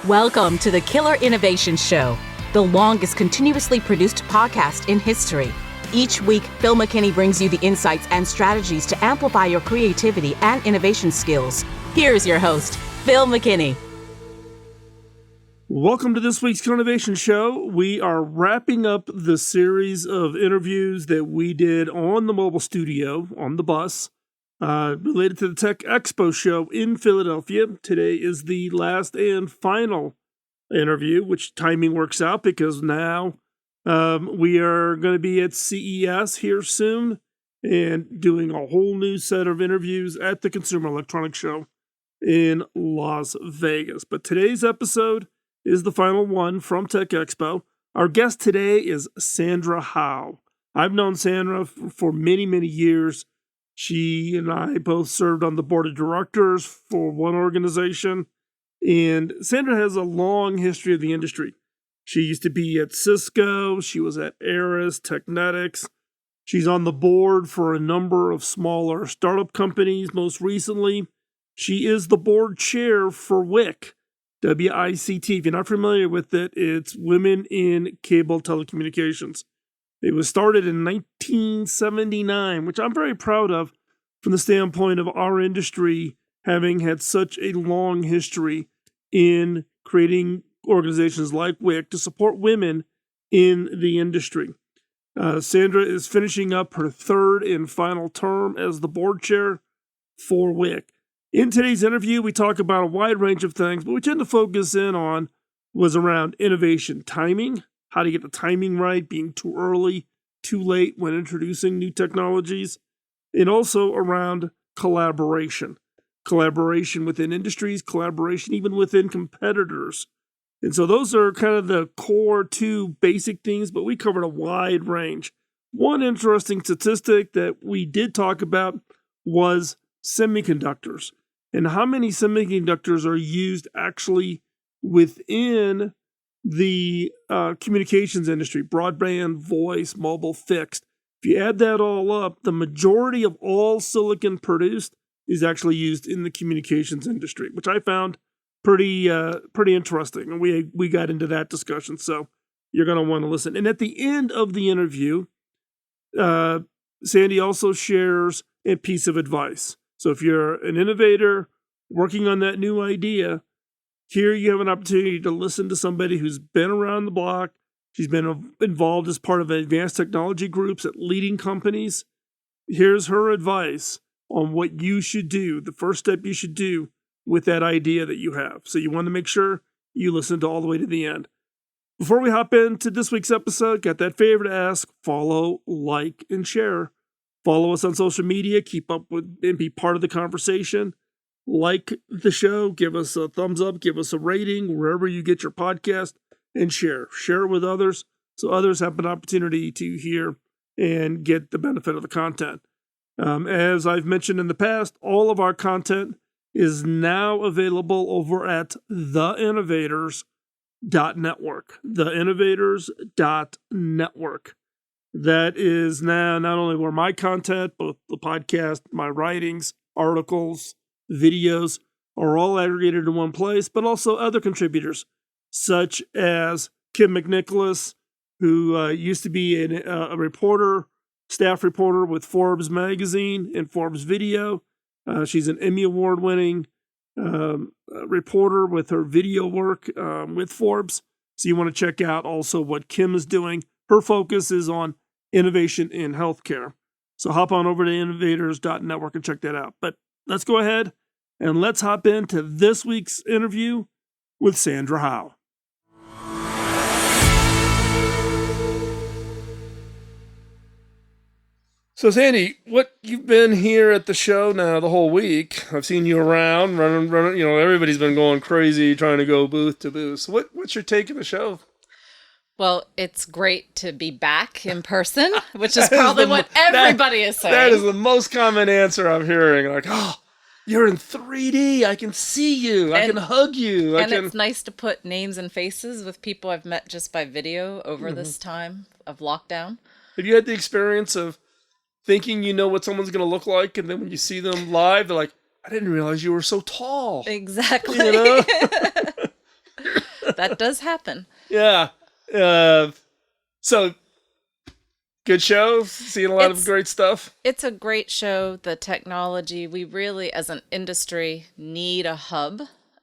Welcome to the Killer Innovation Show, the longest continuously produced podcast in history. Each week, Phil McKinney brings you the insights and strategies to amplify your creativity and innovation skills. Here's your host, Phil McKinney. Welcome to this week's Killer Innovation Show. We are wrapping up the series of interviews that we did on the mobile studio, on the bus, related to the Tech Expo show in Philadelphia. Today is the last and final interview, which timing works out because now we are going to be at CES here soon and doing a whole new set of interviews at the Consumer Electronics Show in Las Vegas. But today's episode is the final one from Tech Expo. Our guest today is Sandra Howe. I've known Sandra for many, many years. She and I both served on the board of directors for one organization, and Sandra has a long history of the industry. She used to be at Cisco, she was at Aris, Technetix. She's on the board for a number of smaller startup companies. Most recently, she is the board chair for WICT, WICT. If you're not familiar with it, it's Women in Cable Telecommunications. It was started in 1979, which I'm very proud of from the standpoint of our industry having had such a long history in creating organizations like WICT to support women in the industry. Sandra is finishing up her third and final term as the board chair for WICT. In today's interview, we talk about a wide range of things, but we tend to focus in on was around innovation timing, how to get the timing right, being too early, too late when introducing new technologies, and also around collaboration. Collaboration within industries, collaboration even within competitors. And so those are kind of the core two basic things, but we covered a wide range. One interesting statistic that we did talk about was semiconductors and how many semiconductors are used actually within the communications industry, broadband, voice, mobile, fixed. If you add that all up, the majority of all silicon produced is actually used in the communications industry, which I found pretty interesting. And we got into that discussion, so you're going to want to listen. And at the end of the interview, Sandy also shares a piece of advice. So if you're an innovator working on that new idea, here you have an opportunity to listen to somebody who's been around the block. She's been involved as part of advanced technology groups at leading companies. Here's her advice on what you should do, the first step you should do with that idea that you have. So you want to make sure you listen to all the way to the end. Before we hop into this week's episode, got that favor to ask: follow, like, and share. Follow us on social media, keep up with and be part of the conversation. Like the show, give us a thumbs up, give us a rating wherever you get your podcast, and share. Share it with others so others have an opportunity to hear and get the benefit of the content. As I've mentioned in the past, all of our content is now available over at theinnovators.network. Theinnovators.network. That is now not only where my content, both the podcast, my writings, articles, videos are all aggregated in one place, but also other contributors, such as Kim McNicholas, who used to be a reporter, staff reporter with Forbes magazine and Forbes Video. She's an Emmy Award-winning reporter with her video work with Forbes. So you want to check out also what Kim is doing. Her focus is on innovation in healthcare. So hop on over to innovators.network and check that out. But let's go ahead and let's hop into this week's interview with Sandra Howe. So Sandy, you've been here at the show now the whole week. I've seen you around, running. You know, everybody's been going crazy trying to go booth to booth. So what's your take of the show? Well, it's great to be back in person, which is probably what everybody is saying. That is the most common answer I'm hearing. Like, oh, you're in 3D. I can see you. I can hug you. It's nice to put names and faces with people I've met just by video over this time of lockdown. Have you had the experience of thinking you know what someone's going to look like, and then when you see them live, they're like, I didn't realize you were so tall. Exactly. You know? That does happen. Yeah. So, good show. Seeing a lot of great stuff. It's a great show. The technology, we really, as an industry, need a hub.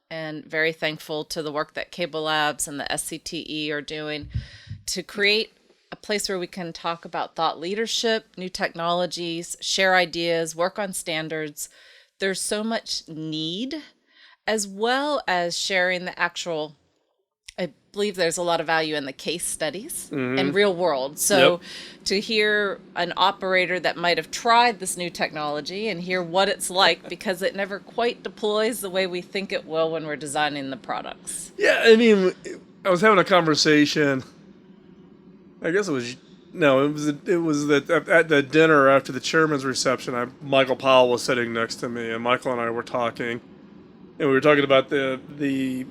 And very thankful to the work that Cable Labs and the SCTE are doing to create a place where we can talk about thought leadership, new technologies, share ideas, work on standards. There's so much need, as well as sharing the actual, I believe there's a lot of value in the case studies and real world. So to hear an operator that might have tried this new technology and hear what it's like, because it never quite deploys the way we think it will when we're designing the products. Yeah, I mean, I was having a conversation. I guess it was that at the dinner after the chairman's reception, Michael Powell was sitting next to me, and Michael and I were talking. And we were talking about the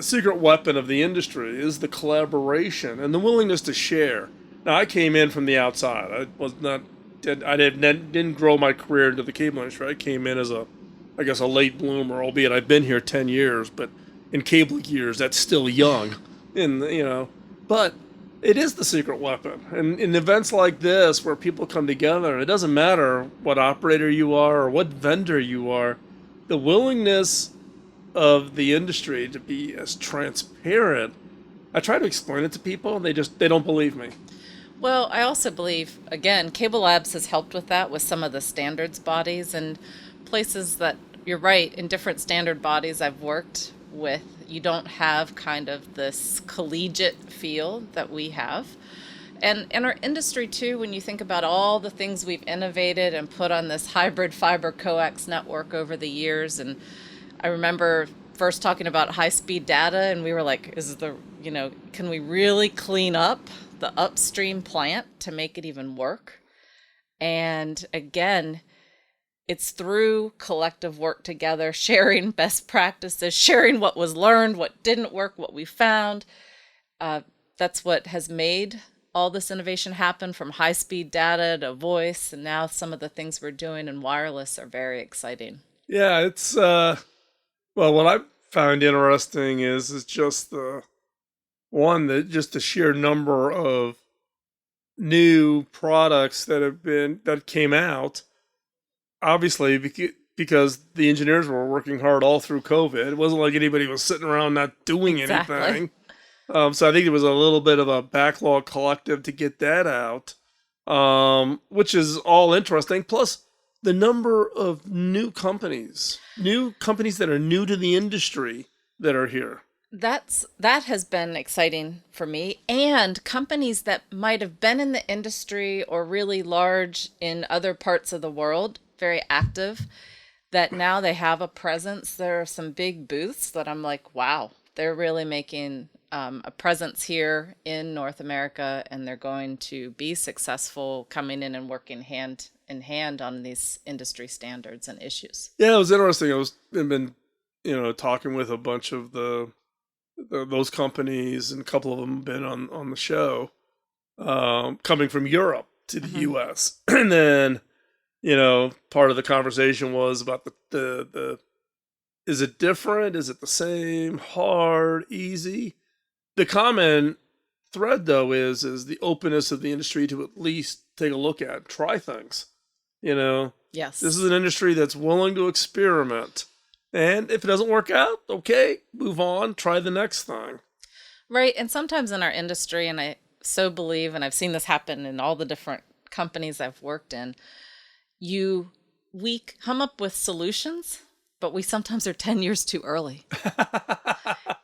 secret weapon of the industry is the collaboration and the willingness to share. Now, I came in from the outside. Didn't grow my career into the cable industry. I came in as a late bloomer, albeit I've been here 10 years, but in cable years, that's still young. But it is the secret weapon. And in events like this where people come together, it doesn't matter what operator you are or what vendor you are, the willingness of the industry to be as transparent. I try to explain it to people, and they don't believe me. Well, I also believe, again, Cable Labs has helped with that with some of the standards bodies and places that, you're right, in different standard bodies I've worked with, you don't have kind of this collegiate feel that we have. And in our industry, too, when you think about all the things we've innovated and put on this hybrid fiber coax network over the years, and I remember first talking about high-speed data, and we were like, can we really clean up the upstream plant to make it even work? And again, it's through collective work together, sharing best practices, sharing what was learned, what didn't work, what we found. That's what has made all this innovation happen, from high-speed data to voice, and now some of the things we're doing in wireless are very exciting. Yeah, it's what I found interesting is just the sheer number of new products that came out. Obviously, because the engineers were working hard all through COVID. It wasn't like anybody was sitting around not doing anything. So I think it was a little bit of a backlog collective to get that out, which is all interesting. Plus, the number of new companies that are new to the industry that are here. That has been exciting for me, and companies that might have been in the industry or really large in other parts of the world, very active, that now they have a presence. There are some big booths that I'm like, wow, they're really making a presence here in North America, and they're going to be successful coming in and working hand in hand on these industry standards and issues. Yeah, it was interesting. I've been talking with a bunch of those companies, and a couple of them have been on the show, coming from Europe to the U.S. And then, part of the conversation was about the is it different? Is it the same? Hard? Easy? The common thread, though, is the openness of the industry to at least take a look at, try things. Yes. This is an industry that's willing to experiment. And if it doesn't work out, okay, move on, try the next thing. Right. And sometimes in our industry, and I so believe, and I've seen this happen in all the different companies I've worked in, we come up with solutions, but we sometimes are 10 years too early.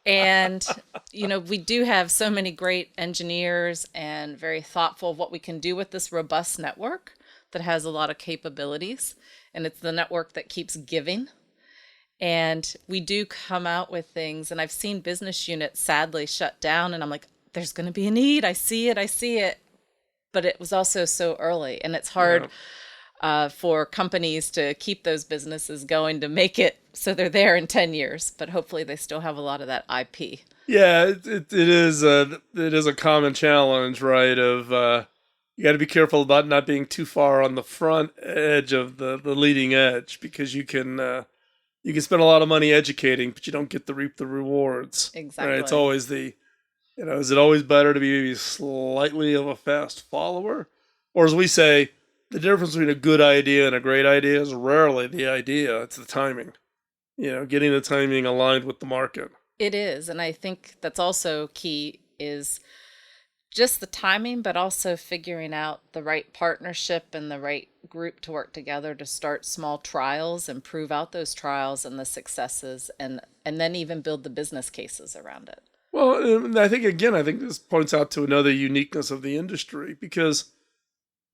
And, we do have so many great engineers and very thoughtful of what we can do with this robust network that has a lot of capabilities. And it's the network that keeps giving. And we do come out with things, and I've seen business units sadly shut down, and I'm like, there's going to be a need. I see it. But it was also so early, and it's hard for companies to keep those businesses going to make it so they're there in 10 years. But hopefully they still have a lot of that IP. Yeah, it is a common challenge, right? Of you got to be careful about not being too far on the front edge of the leading edge, because you can you can spend a lot of money educating, but you don't get to reap the rewards. Exactly. Right? It's always is it always better to be maybe slightly of a fast follower? Or as we say, the difference between a good idea and a great idea is rarely the idea, it's the timing. Getting the timing aligned with the market. It is. And I think that's also key is just the timing, but also figuring out the right partnership and the right group to work together to start small trials and prove out those trials and the successes and then even build the business cases around it. Well, I think this points out to another uniqueness of the industry because,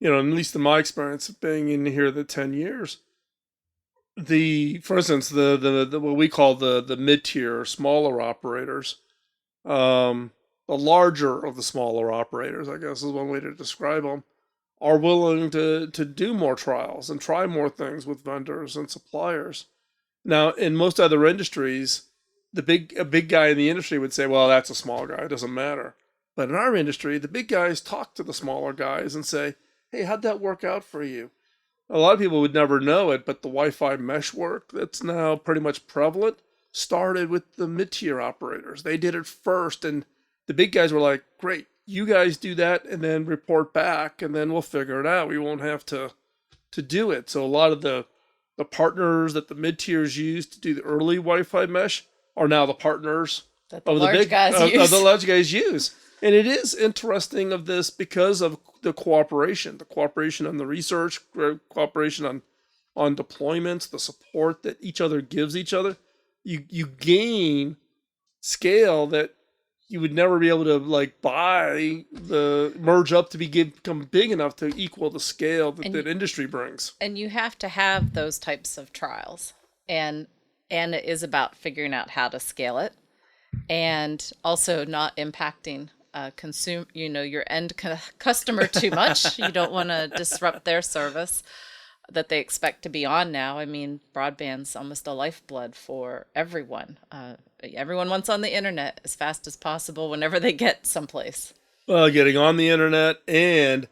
at least in my experience of being in here the 10 years, for instance, the what we call the mid-tier or smaller operators, the larger of the smaller operators, I guess is one way to describe them, are willing to do more trials and try more things with vendors and suppliers. Now, in most other industries, a big guy in the industry would say, well, that's a small guy, it doesn't matter. But in our industry, the big guys talk to the smaller guys and say, hey, how'd that work out for you? A lot of people would never know it, but the Wi-Fi mesh work that's now pretty much prevalent started with the mid-tier operators. They did it first, and the big guys were like, great, you guys do that and then report back, and then we'll figure it out. We won't have to do it. So a lot of the partners that the mid-tiers used to do the early Wi-Fi mesh are now the partners that the large guys use. And it is interesting of this because of the cooperation on the research, cooperation on deployments, the support that each other gives each other. You gain scale that you would never be able to merge up to become big enough to equal the scale that industry brings. And you have to have those types of trials. And it is about figuring out how to scale it and also not impacting your end customer too much. You don't want to disrupt their service that they expect to be on now. I mean, broadband's almost a lifeblood for everyone. Everyone wants on the internet as fast as possible whenever they get someplace. Well, getting on the internet and,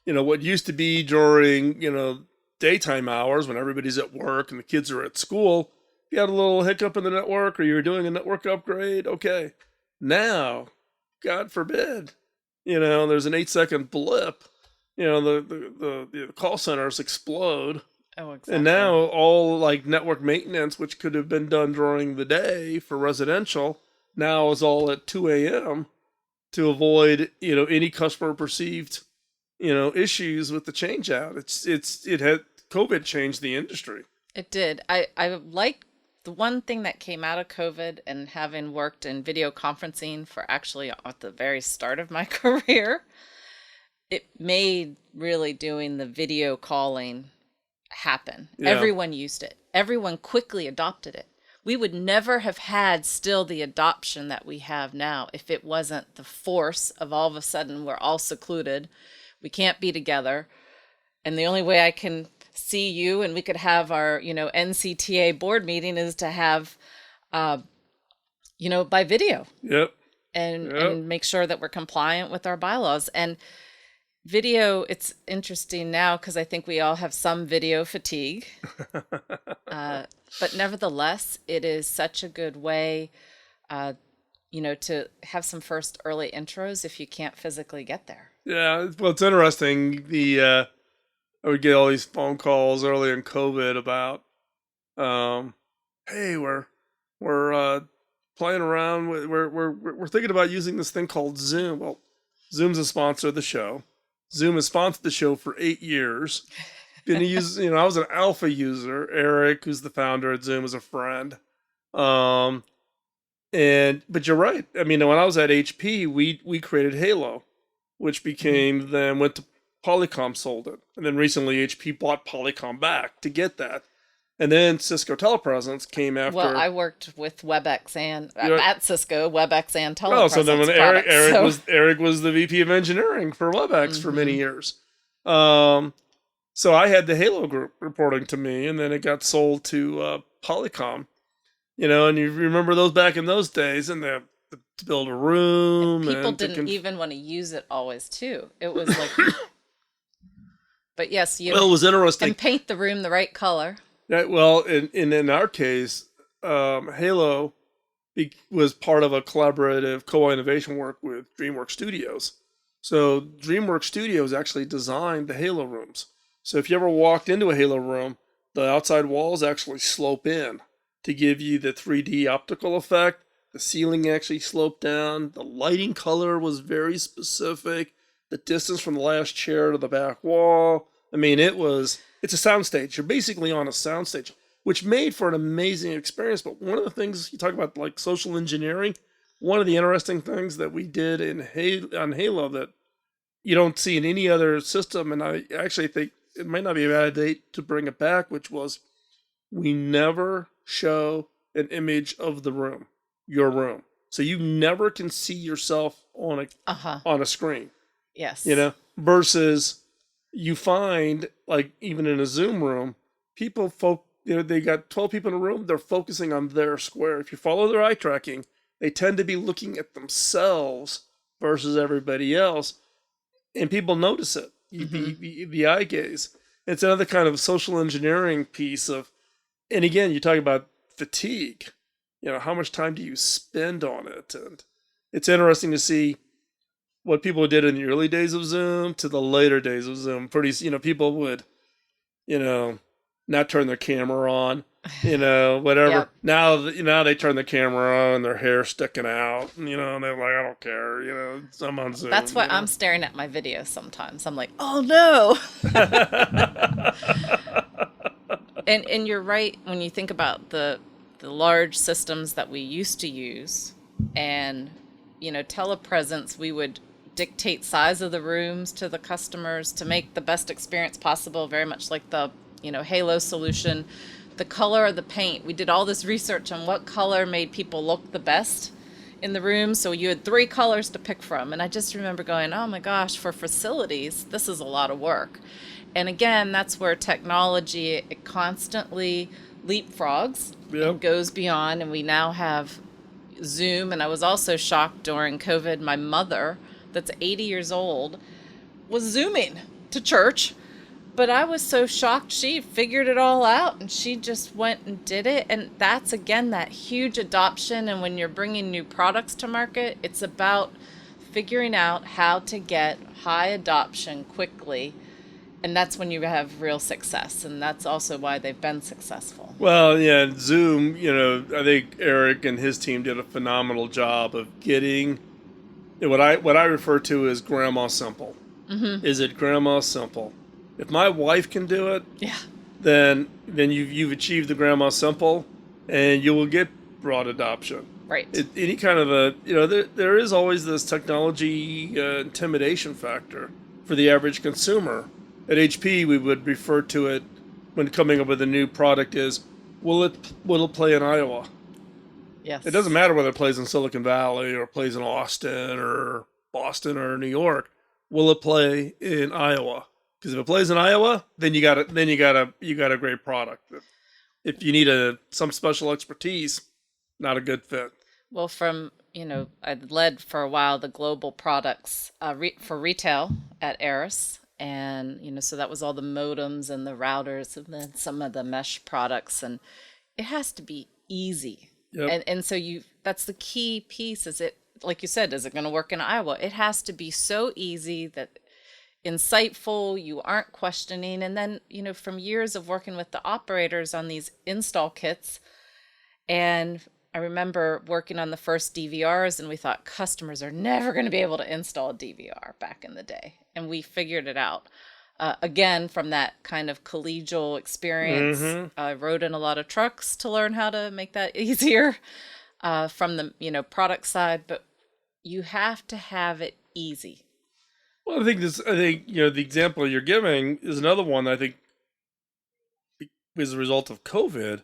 what used to be during, daytime hours when everybody's at work and the kids are at school, if you had a little hiccup in the network or you were doing a network upgrade, okay. Now, God forbid, there's an 8-second blip, the call centers explode. Oh, exactly. And now all network maintenance, which could have been done during the day for residential, now is all at 2 a.m. to avoid, any customer perceived, issues with the change out. COVID changed the industry. It did. I like the one thing that came out of COVID and having worked in video conferencing for actually at the very start of my career, it made really doing the video calling happen. Yeah. Everyone used it. Everyone quickly adopted it. We would never have had still the adoption that we have now if it wasn't the force of all of a sudden we're all secluded. We can't be together. And the only way I can see you and we could have our, NCTA board meeting is to have, by video. Yep. And make sure that we're compliant with our bylaws. And video, it's interesting now because I think we all have some video fatigue. But nevertheless, it is such a good way, to have some first early intros if you can't physically get there. Yeah, well, it's interesting. I would get all these phone calls early in COVID about, hey, we're playing around with, we're thinking about using this thing called Zoom. Well, Zoom's a sponsor of the show. Zoom has sponsored the show for 8 years. I was an alpha user. Eric, who's the founder at Zoom, is a friend. But you're right. I mean, when I was at HP, we created Halo, which became then went to Polycom, sold it, and then recently HP bought Polycom back to get that. And then Cisco Telepresence came after. Well, I worked with WebEx and at Cisco, WebEx and Telepresence. Oh, so then when Eric was the VP of engineering for WebEx for many years. So I had the Halo group reporting to me, and then it got sold to Polycom. And you remember those back in those days, and to build a room. And people didn't even want to use it always, too. It was like, but yes, it was interesting. And paint the room the right color. Well, in our case, Halo was part of a collaborative co-innovation work with DreamWorks Studios. So DreamWorks Studios actually designed the Halo rooms. So if you ever walked into a Halo room, the outside walls actually slope in to give you the 3D optical effect. The ceiling actually sloped down. The lighting color was very specific. The distance from the last chair to the back wall. I mean, it's a soundstage. You're basically on a soundstage, which made for an amazing experience. But one of the things you talk about, like social engineering, one of the interesting things that we did on Halo that you don't see in any other system, and I actually think it might not be a bad date to bring it back, which was we never show an image of the room, your room. So you never can see yourself on a screen. Yes. Versus you find, like, even in a Zoom room, people they got 12 people in a room, they're focusing on their square. If you follow their eye tracking, they tend to be looking at themselves versus everybody else. And people notice it, the eye gaze. It's another kind of social engineering piece of, and again, you talk about fatigue. How much time do you spend on it? And it's interesting to see what people did in the early days of Zoom to the later days of Zoom. People would, not turn their camera on, whatever. Yep. Now they turn the camera on and their hair's sticking out, and they're like, I don't care, I'm on Zoom. That's why I'm staring at my video sometimes. I'm like, oh no. And you're right when you think about the large systems that we used to use, and telepresence, we would dictate size of the rooms to the customers to make the best experience possible, very much like the Halo solution. The color of the paint, we did all this research on what color made people look the best in the room, so you had 3 colors to pick from. And I just remember going, oh my gosh, for facilities, this is a lot of work. And again, that's where technology, it constantly leapfrogs. It goes beyond, and we now have Zoom. And I was also shocked during COVID, my mother, that's 80 years old, was Zooming to church. But I was so shocked. She figured it all out, and she just went and did it. And that's, again, that huge adoption. And when you're bringing new products to market, it's about figuring out how to get high adoption quickly. And that's when you have real success. And that's also why they've been successful. Well, yeah, Zoom, I think Eric and his team did a phenomenal job of getting what I refer to as grandma simple. Mm-hmm. Is it grandma simple? If my wife can do it, then you've achieved the grandma simple, and you will get broad adoption. Right. Any kind of there is always this technology intimidation factor for the average consumer. At HP, we would refer to it when coming up with a new product is, will it play in Iowa? Yes. It doesn't matter whether it plays in Silicon Valley or plays in Austin or Boston or New York. Will it play in Iowa? Because if it plays in Iowa, then you got a great product. If you need some special expertise, not a good fit. Well, I led for a while the global products for retail at Aris, and so that was all the modems and the routers and then some of the mesh products, and it has to be easy. Yep. And so that's the key piece. Is it, like you said, is it going to work in Iowa? It has to be so easy that insightful, you aren't questioning. And then, from years of working with the operators on these install kits, and I remember working on the first DVRs, and we thought customers are never going to be able to install a DVR back in the day. And we figured it out. Again, from that kind of collegial experience, I rode in a lot of trucks to learn how to make that easier from the, product side, but you have to have it easy. Well, I think the example you're giving is another one that I think as a result of COVID,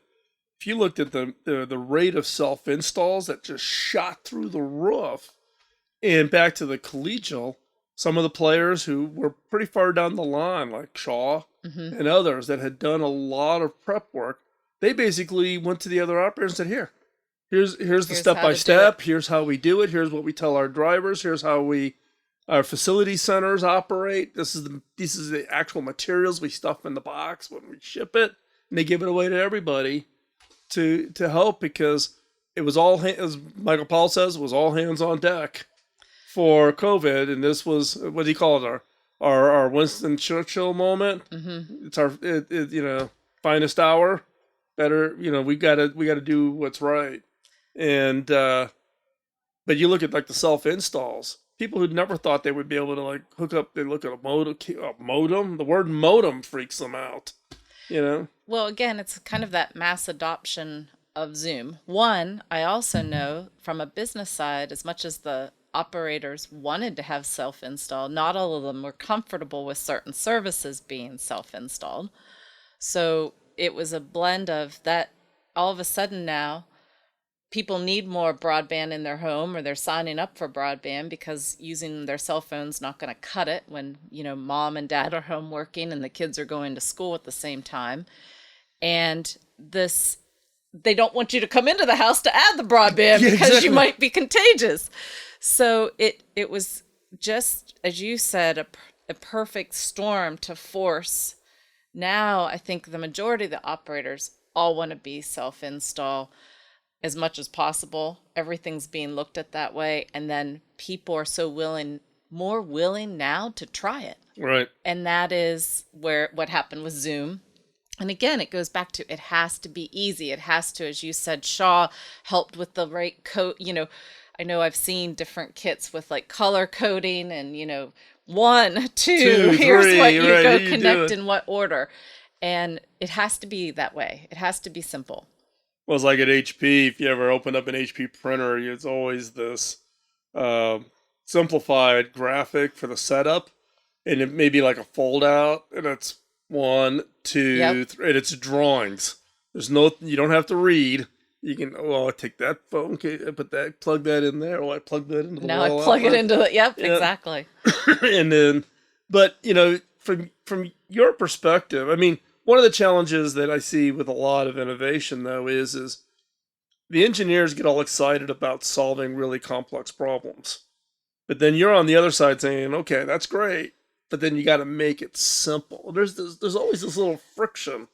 if you looked at the rate of self-installs that just shot through the roof, and back to the collegial, some of the players who were pretty far down the line, like Shaw and others that had done a lot of prep work, they basically went to the other operators and said, here's the step-by-step, here's how we do it, here's what we tell our drivers, here's how our facility centers operate, this is the actual materials we stuff in the box when we ship it, and they give it away to everybody. to help, because it was all, as Michael Powell says, it was all hands on deck for COVID. And this was, what do you call it? Our Winston Churchill moment. It's our, finest hour. Better, we gotta do what's right. And, but you look at like the self installs, people who never thought they would be able to like hook up, they look at a modem. The word modem freaks them out, Well, again, it's kind of that mass adoption of Zoom. One, I also know from a business side, as much as the operators wanted to have self-install, not all of them were comfortable with certain services being self-installed. So it was a blend of that. All of a sudden now, people need more broadband in their home, or they're signing up for broadband because using their cell phone's not going to cut it when, mom and dad are home working and the kids are going to school at the same time. And they don't want you to come into the house to add the broadband because you might be contagious. So it was just, as you said, a perfect storm to force. Now I think the majority of the operators all want to be self-install as much as possible. Everything's being looked at that way. And then people are so more willing now to try it. Right. And that is what happened with Zoom. And again, it goes back to, it has to be easy. It has to, as you said, Shaw helped with the right code. I know I've seen different kits with like color coding and, 1, 2, here's 3, what you right, go you connect in what order. And it has to be that way. It has to be simple. Well, it's like at HP, if you ever open up an HP printer, it's always this simplified graphic for the setup. And it may be like a fold out, and it's 1, 2, 3, and it's drawings. You don't have to read. You can, I take that phone, plug that in there. I plug that into the wall. Now I plug it into the, exactly. And then, but, from your perspective, I mean, one of the challenges that I see with a lot of innovation, though, is the engineers get all excited about solving really complex problems. But then you're on the other side saying, okay, that's great, but then you got to make it simple. There's always this little friction.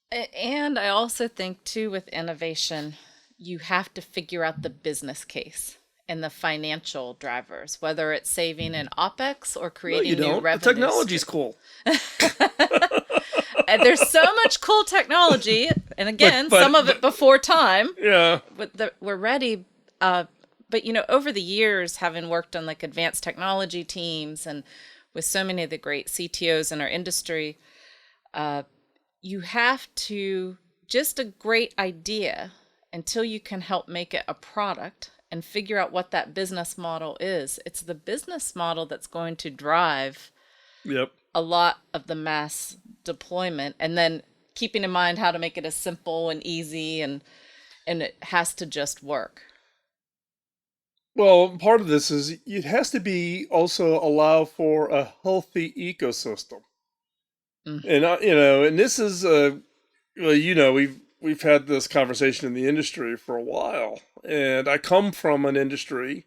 And I also think, too, with innovation, you have to figure out the business case and the financial drivers, whether it's saving in OpEx or creating new revenue. The technology's cool. And there's so much cool technology, and again, some of it before time. Yeah. But we're ready. But, over the years, having worked on like advanced technology teams and with so many of the great CTOs in our industry, you have to, just a great idea until you can help make it a product and figure out what that business model is. It's the business model that's going to drive a lot of the mass deployment, and then keeping in mind how to make it as simple and easy, and it has to just work. Well, part of this is it has to be also allow for a healthy ecosystem. And and this is we've had this conversation in the industry for a while, and I come from an industry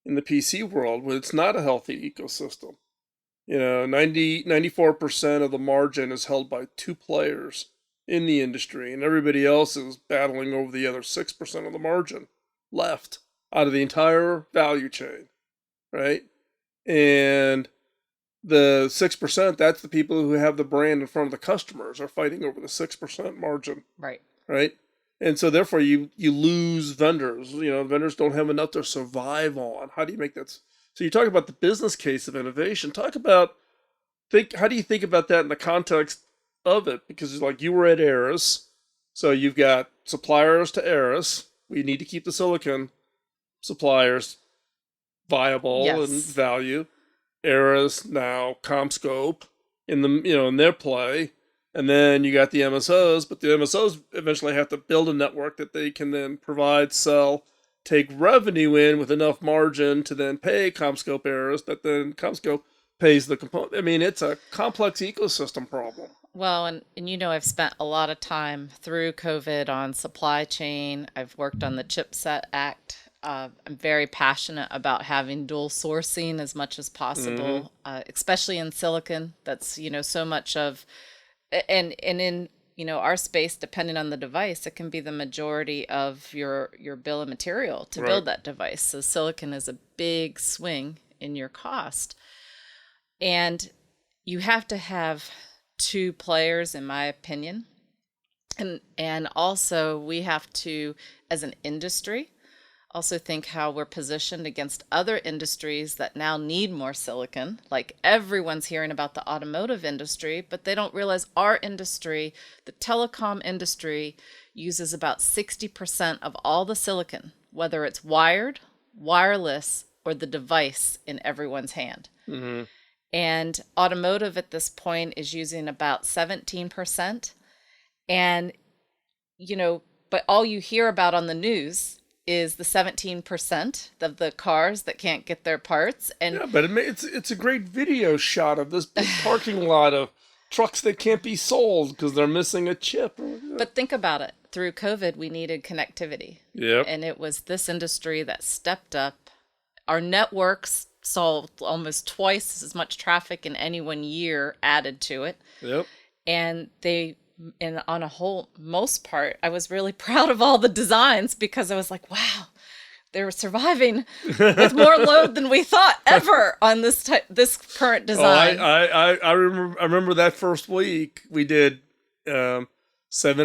in the PC world where it's not a healthy ecosystem. 94% of the margin is held by 2 players in the industry, and everybody else is battling over the other 6% of the margin left out of the entire value chain, right? And the 6%, that's the people who have the brand in front of the customers, are fighting over the 6% margin. Right. Right. And so therefore you lose vendors. Vendors don't have enough to survive on. How do you make that? So you talk about the business case of innovation. How do you think about that in the context of it? Because like you were at Aris, so you've got suppliers to Aris. We need to keep the silicon suppliers viable and value. Aris, now CommScope in their play, and then you got the MSOs, but the MSOs eventually have to build a network that they can then provide, sell, take revenue in with enough margin to then pay CommScope Aris, that then CommScope pays the component. I mean, it's a complex ecosystem problem. Well, and I've spent a lot of time through COVID on supply chain. I've worked on the Chipset Act. I'm very passionate about having dual sourcing as much as possible, especially in silicon. That's, so much of, and in, our space, depending on the device, it can be the majority of your bill of material to build that device. So silicon is a big swing in your cost. And you have to have two players, in my opinion. And also we have to, as an industry, also think how we're positioned against other industries that now need more silicon. Like everyone's hearing about the automotive industry, but they don't realize our industry, the telecom industry, uses about 60% of all the silicon, whether it's wired, wireless, or the device in everyone's hand. Mm-hmm. And automotive at this point is using about 17%. And, but all you hear about on the news is the 17% of the cars that can't get their parts. And yeah, but it's a great video shot of this big parking lot of trucks that can't be sold because they're missing a chip. But think about it. Through COVID, we needed connectivity. Yep. And it was this industry that stepped up. Our networks saw almost twice as much traffic in any one year added to it. Yep. And on a whole, most part, I was really proud of all the designs because I was like, wow, they're surviving with more load than we thought ever on this current design. I remember that first week we did 7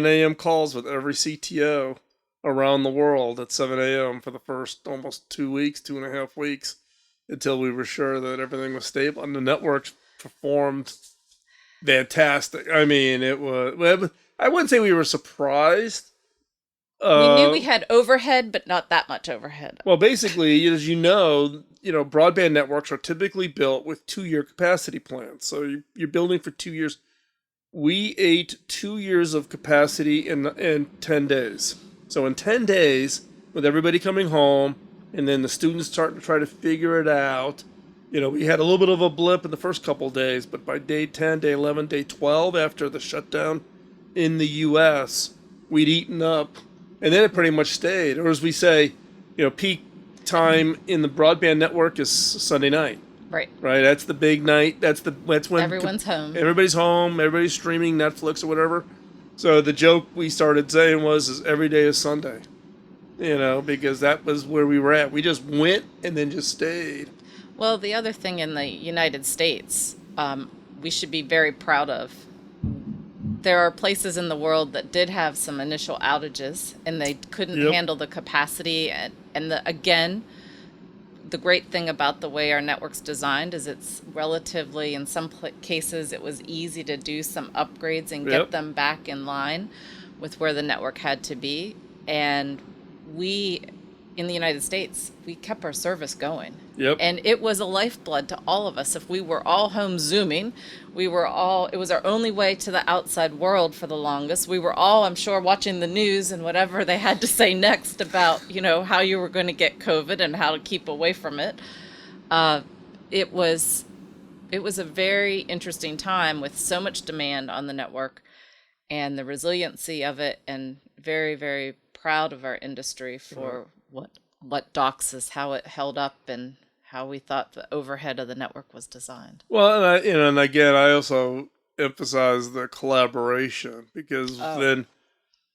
a.m. calls with every CTO around the world at 7 a.m. for the first almost 2.5 weeks until we were sure that everything was stable and the network performed fantastic. I mean, it was. I wouldn't say we were surprised. We knew we had overhead, but not that much overhead. Well, basically, as you know, broadband networks are typically built with 2-year capacity plans. So you're building for 2 years. We ate 2 years of capacity in 10 days. So in 10 days, with everybody coming home, and then the students starting to try to figure it out. We had a little bit of a blip in the first couple of days, but by day 10, day 11, day 12, after the shutdown in the U.S., we'd eaten up, and then it pretty much stayed. Or as we say, peak time in the broadband network is Sunday night. Right. Right. That's the big night. That's when everyone's home. Everybody's home. Everybody's streaming Netflix or whatever. So the joke we started saying is every day is Sunday. Because that was where we were at. We just went and then just stayed. Well, the other thing in the United States, we should be very proud of. There are places in the world that did have some initial outages, and they couldn't handle the capacity. Again, the great thing about the way our network's designed is it's relatively, in some cases, it was easy to do some upgrades and get them back in line with where the network had to be. And we, in the United States, we kept our service going. Yep. And it was a lifeblood to all of us. If we were all home Zooming, it was our only way to the outside world for the longest. We were all, I'm sure, watching the news and whatever they had to say next about, how you were going to get COVID and how to keep away from it. It was a very interesting time with so much demand on the network and the resiliency of it, and very, very proud of our industry for what DOCSIS, how it held up and how we thought the overhead of the network was designed. Well, and again, I also emphasize the collaboration because then,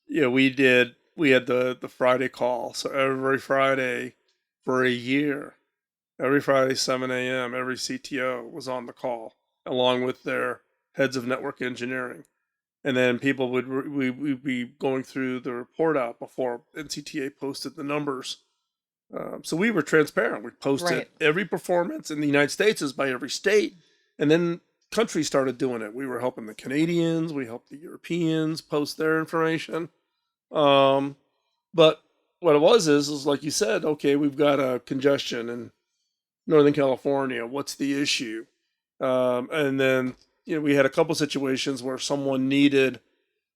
we had the Friday call. So every Friday for a year, every Friday, 7 a.m., every CTO was on the call along with their heads of network engineering. And then people we'd be going through the report out before NCTA posted the numbers. So we were transparent. We posted every performance in the United States is by every state. And then countries started doing it. We were helping the Canadians. We helped the Europeans post their information. But what it is like you said, okay, we've got a congestion in Northern California. What's the issue? And then, we had a couple situations where someone needed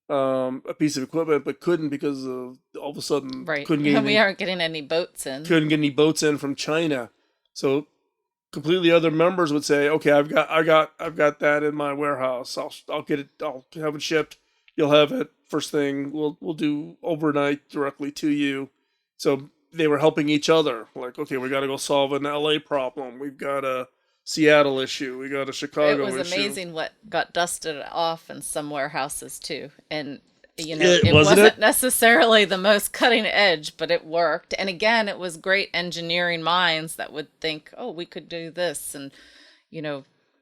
a piece of equipment but couldn't because of all of a sudden we aren't getting any boats in. Couldn't get any boats in from China. So completely other members would say, okay, I've got that in my warehouse. I'll get it. I'll have it shipped. You'll have it first thing. We'll do overnight directly to you. So they were helping each other. Like, okay, we got to go solve an LA problem. We've got to Seattle issue. We got a Chicago It was issue. amazing what got dusted off in some warehouses too. And It it wasn't wasn't it? necessarily the most cutting edge, but it worked. And again, it was great engineering minds that would think, oh, we could do this and,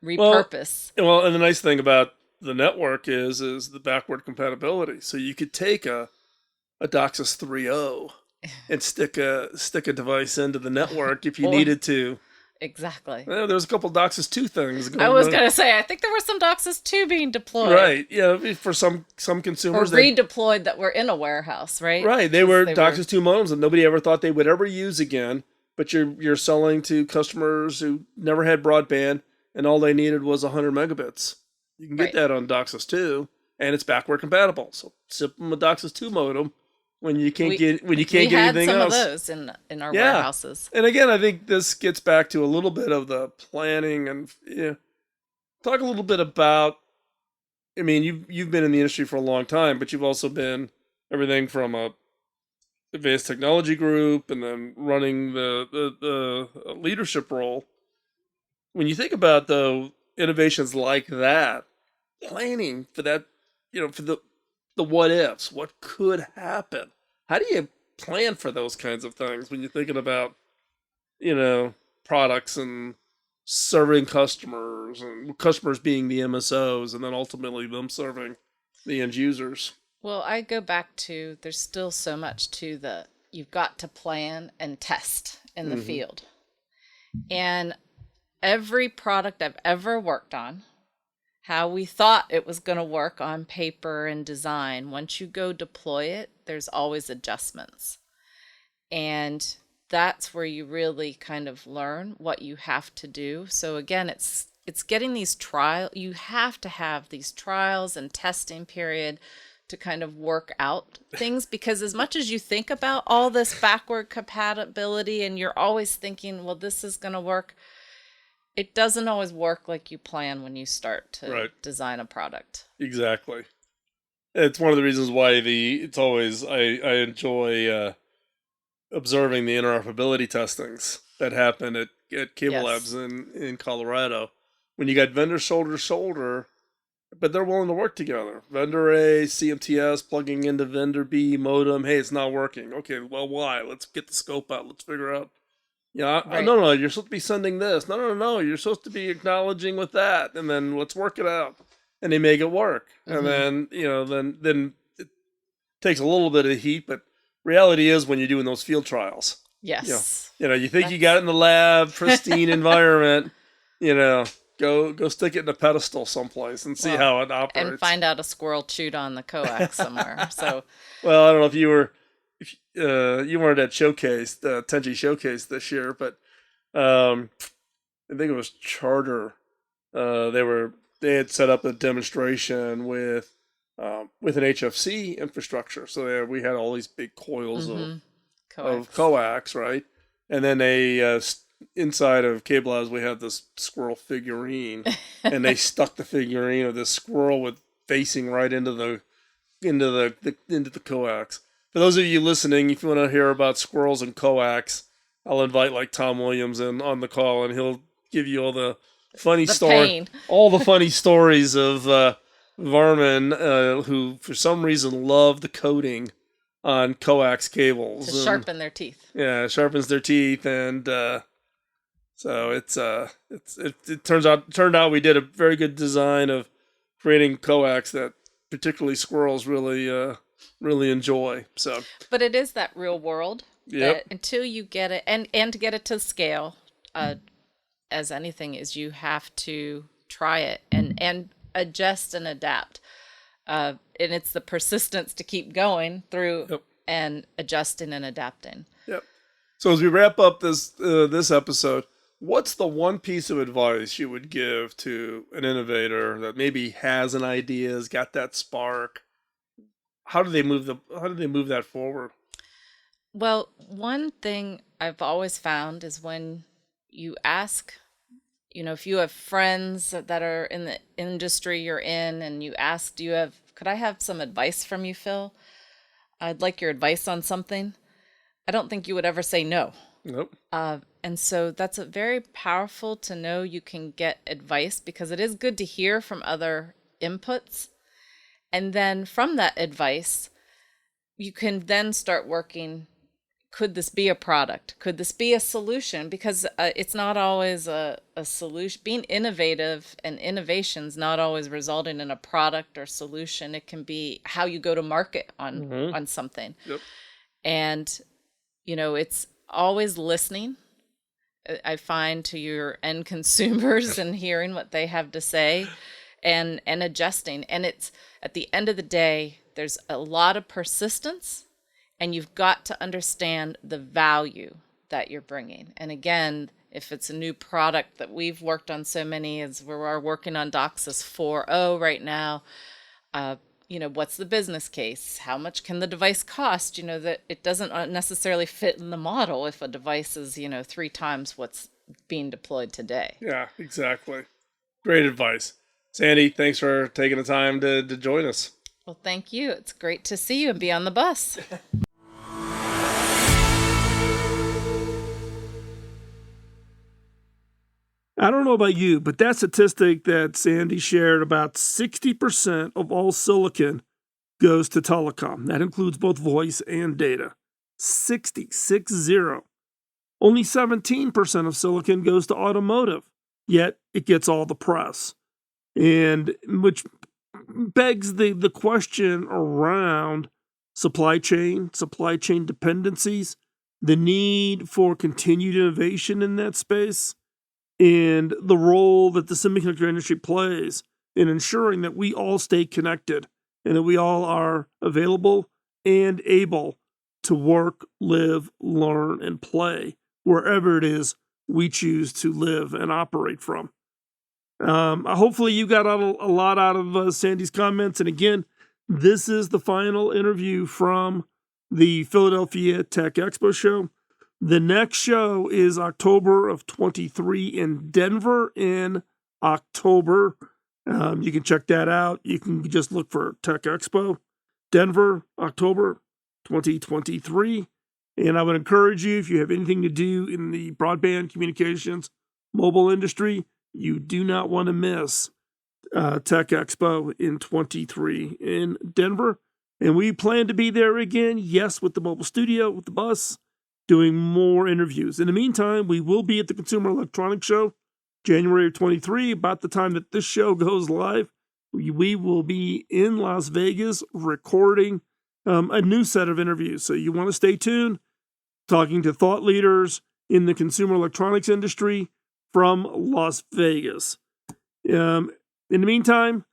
repurpose. And the nice thing about the network is the backward compatibility. So you could take a DOCSIS 3.0 and stick a device into the network if you needed to. Exactly. Well, there's a couple DOCSIS 2 things going on. I was going to say, I think there were some DOCSIS 2 being deployed. Right. Yeah. For some Or consumers. redeployed that were in a warehouse, right? Right. They were DOCSIS 2 modems that nobody ever thought they would ever use again. But you're selling to customers who never had broadband and all they needed was 100 megabits. You can get that on DOCSIS 2 and it's backward compatible. So zip them a DOCSIS 2 modem when you can't get anything else. We had some of those in our warehouses. And again, I think this gets back to a little bit of the planning and talk a little bit about. I mean, you've been in the industry for a long time, but you've also been everything from a advanced technology group and then running the leadership role. When you think about innovations like that, planning for that, for the what ifs, what could happen. How do you plan for those kinds of things when you're thinking about, products and serving customers and customers being the MSOs and then ultimately them serving the end users? Well, I go back to there's still so much to you've got to plan and test in the field. And every product I've ever worked on, how we thought it was going to work on paper and design, once you go deploy it, there's always adjustments. And that's where you really kind of learn what you have to do. So again, it's getting these you have to have these trials and testing period to kind of work out things, because as much as you think about all this backward compatibility and you're always thinking, well, this is going to work, it doesn't always work like you plan when you start to design a product. Exactly. It's one of the reasons why it's always, I enjoy observing the interoperability testings that happen at CableLabs in Colorado. When you got vendors shoulder to shoulder, but they're willing to work together. Vendor A, CMTS, plugging into vendor B, modem. Hey, it's not working. Okay, well, why? Let's get the scope out. Let's figure out. No, you're supposed to be sending this. No, you're supposed to be acknowledging with that. And then let's work it out. And they make it work. And then, then it takes a little bit of heat, but reality is when you're doing those field trials. Yes. You think you got it in the lab, pristine environment, go stick it in a pedestal someplace and see how it operates. And find out a squirrel chewed on the coax somewhere. So, well, I don't know if you weren't at Showcase, the Tenji Showcase this year, but I think it was Charter. They had set up a demonstration with an HFC infrastructure. So we had all these big coils of coax, right? And then inside of CableLabs, we had this squirrel figurine, and they stuck the figurine of this squirrel facing right into the coax. For those of you listening, if you want to hear about squirrels and coax, I'll invite Tom Williams in on the call, and he'll give you all the funny stories, all the funny stories of Varmin who, for some reason, love the coating on coax cables to sharpen their teeth. Yeah, it sharpens their teeth, and so it turned out we did a very good design of creating coax that particularly squirrels really enjoy. So, but it is that real world that until you get it, and to get it to scale, as anything is, you have to try it and adjust and adapt. And it's the persistence to keep going through and adjusting and adapting. Yep. So as we wrap up this episode, what's the one piece of advice you would give to an innovator that maybe has an idea, has got that spark? How do they move that forward? Well, one thing I've always found is when you ask, if you have friends that are in the industry you're in and you ask, could I have some advice from you, Phil? I'd like your advice on something. I don't think you would ever say no. Nope. And so that's a very powerful to know you can get advice, because it is good to hear from other inputs. And then from that advice, you can then start working. Could this be a product? Could this be a solution? Because it's not always a solution. Being innovative and innovation's not always resulting in a product or solution. It can be how you go to market on something. Yep. And, it's always listening, I find, to your end consumers and hearing what they have to say and adjusting. And it's, at the end of the day, there's a lot of persistence. And you've got to understand the value that you're bringing. And again, if it's a new product that we've worked on so many, as we are working on DOCSIS 4.0 right now, what's the business case? How much can the device cost? That it doesn't necessarily fit in the model if a device is, 3 times what's being deployed today. Yeah, exactly. Great advice. Sandy, thanks for taking the time to join us. Well, thank you. It's great to see you and be on the bus. I don't know about you, but that statistic that Sandy shared, about 60% of all silicon goes to telecom. That includes both voice and data. 60. Only 17% of silicon goes to automotive, yet it gets all the press. And which begs the question around supply chain dependencies, the need for continued innovation in that space, and the role that the semiconductor industry plays in ensuring that we all stay connected and that we all are available and able to work, live, learn, and play wherever it is we choose to live and operate from. Hopefully you got a lot out of Sandy's comments. And again, this is the final interview from the Philadelphia Tech Expo show. The next show is October of 23 in Denver in October. You can check that out. You can just look for Tech Expo, Denver, October 2023. And I would encourage you, if you have anything to do in the broadband communications, mobile industry, you do not want to miss Tech Expo in 23 in Denver. And we plan to be there again, yes, with the mobile studio, with the bus, doing more interviews. In the meantime, we will be at the Consumer Electronics Show, January of 23. About the time that this show goes live, we will be in Las Vegas recording a new set of interviews. So you want to stay tuned, talking to thought leaders in the consumer electronics industry from Las Vegas. In the meantime,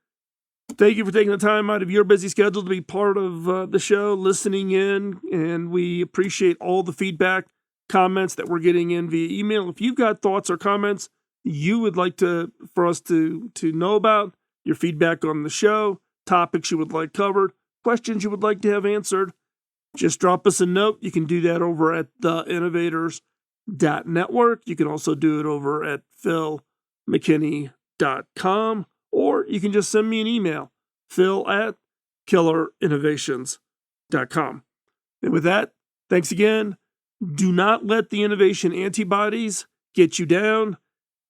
thank you for taking the time out of your busy schedule to be part of the show, listening in, and we appreciate all the feedback, comments that we're getting in via email. If you've got thoughts or comments you would like for us to know about, your feedback on the show, topics you would like covered, questions you would like to have answered, just drop us a note. You can do that over at theinnovators.network. You can also do it over at philmckinney.com, or you can just send me an email, phil@killerinnovations.com. And with that, thanks again. Do not let the innovation antibodies get you down.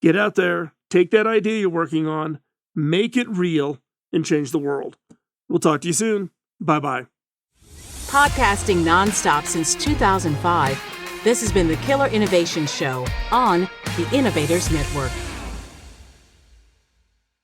Get out there, take that idea you're working on, make it real, and change the world. We'll talk to you soon. Bye-bye. Podcasting nonstop since 2005, this has been the Killer Innovation Show on the Innovators Network.